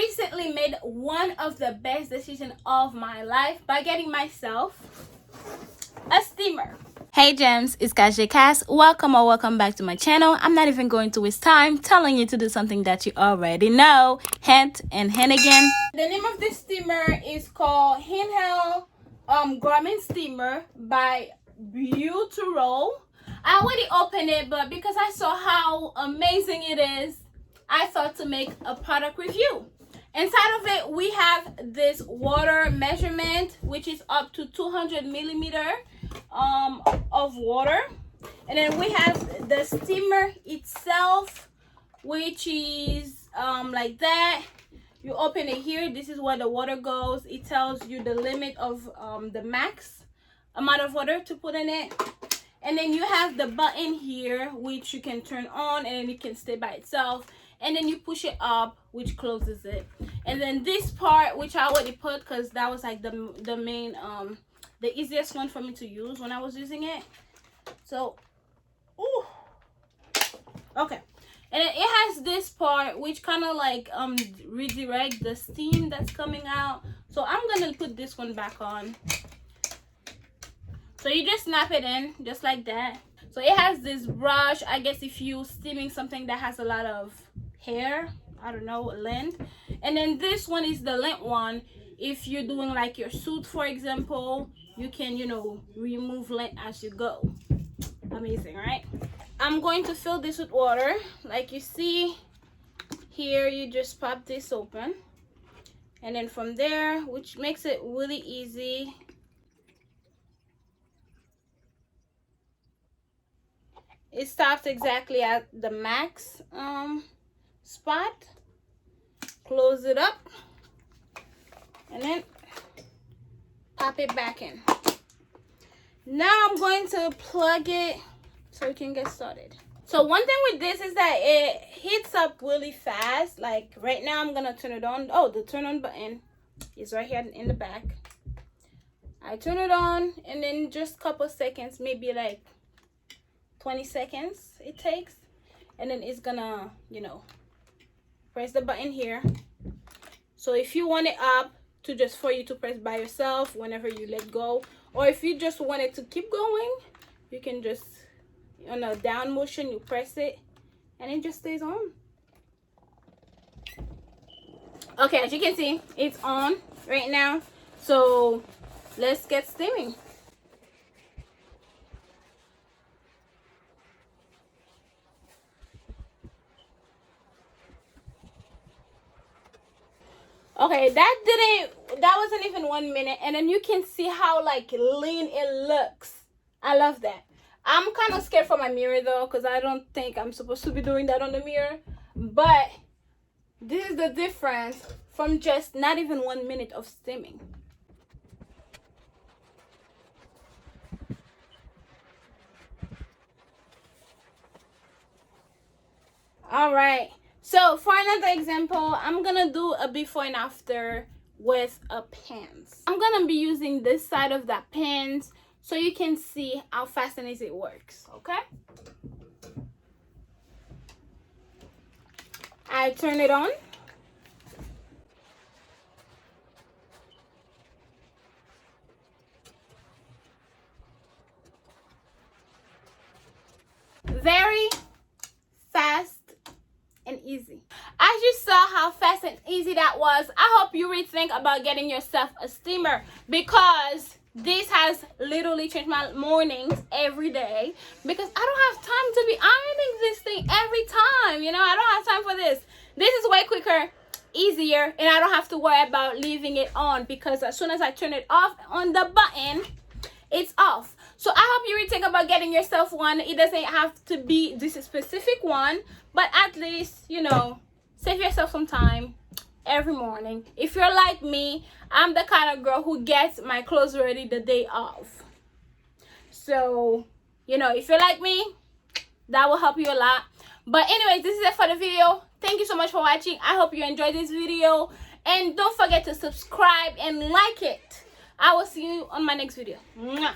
recently made one of the best decisions of my life by getting myself a steamer. Hey gems, it's Cassjcass. Welcome back to my channel. I'm not even going to waste time telling you to do something that you already know. Hint and hint again. The name of this steamer is called Handheld Garment Steamer by BEAUTURAL. I already opened it, but because I saw how amazing it is, I thought to make a product review. Inside of it, we have this water measurement, which is up to 200 millimeter of water. And then we have the steamer itself, which is like that. You open it here. This is where the water goes. It tells you the limit of the max amount of water to put in it. And then you have the button here, which you can turn on, and then it can stay by itself. And then you push it up, which closes it. And then this part, which I already put because that was like the main the easiest one for me to use when I was using it. So ooh, okay. And then it has this part which kind of like redirect the steam that's coming out. So I'm gonna put this one back on. So you just snap it in just like that. So it has this brush. I guess if you steaming something that has a lot of hair, I don't know, lint. And then this one is the lint one. If you're doing like your suit, for example, you can, you know, remove lint as you go. Amazing, right? I'm going to fill this with water. Like you see here, you just pop this open, and then from there, which makes it really easy, it stops exactly at the max spot. Close it up and then pop it back in. Now I'm going to plug it so we can get started. So one thing with this is that it heats up really fast. Like right now I'm gonna turn it on. Oh, the turn on button is right here in the back. I turn it on, and then just a couple seconds, maybe like 20 seconds it takes, and then it's gonna, you know, press the button here. So if you want it up to just for you to press by yourself whenever you let go, or if you just want it to keep going, you can just on a down motion, you press it and it just stays on. Okay, as you can see, it's on right now. So let's get steaming. Okay, that wasn't even 1 minute, and then you can see how like lean it looks. I love that. I'm kind of scared for my mirror though, because I don't think I'm supposed to be doing that on the mirror, but this is the difference from just not even 1 minute of steaming. All right, so for another example, I'm gonna do a before and after with a pants. I'm gonna be using this side of that pants so you can see how fast and easy it works. Okay, I turn it on. Very fast and easy. As you saw how fast and easy that was, I hope you rethink about getting yourself a steamer, because this has literally changed my mornings every day, because I don't have time to be ironing this thing every time. You know, I don't have time for this. This is way quicker, easier, and I don't have to worry about leaving it on, because as soon as I turn it off on the button, it's off. So I hope you rethink about getting yourself one. It doesn't have to be this specific one, but at least, you know, save yourself some time every morning. If you're like me, I'm the kind of girl who gets my clothes ready the day of. So, you know, if you're like me, that will help you a lot. But anyways, this is it for the video. Thank you so much for watching. I hope you enjoyed this video, and don't forget to subscribe and like it. I will see you on my next video. Mwah.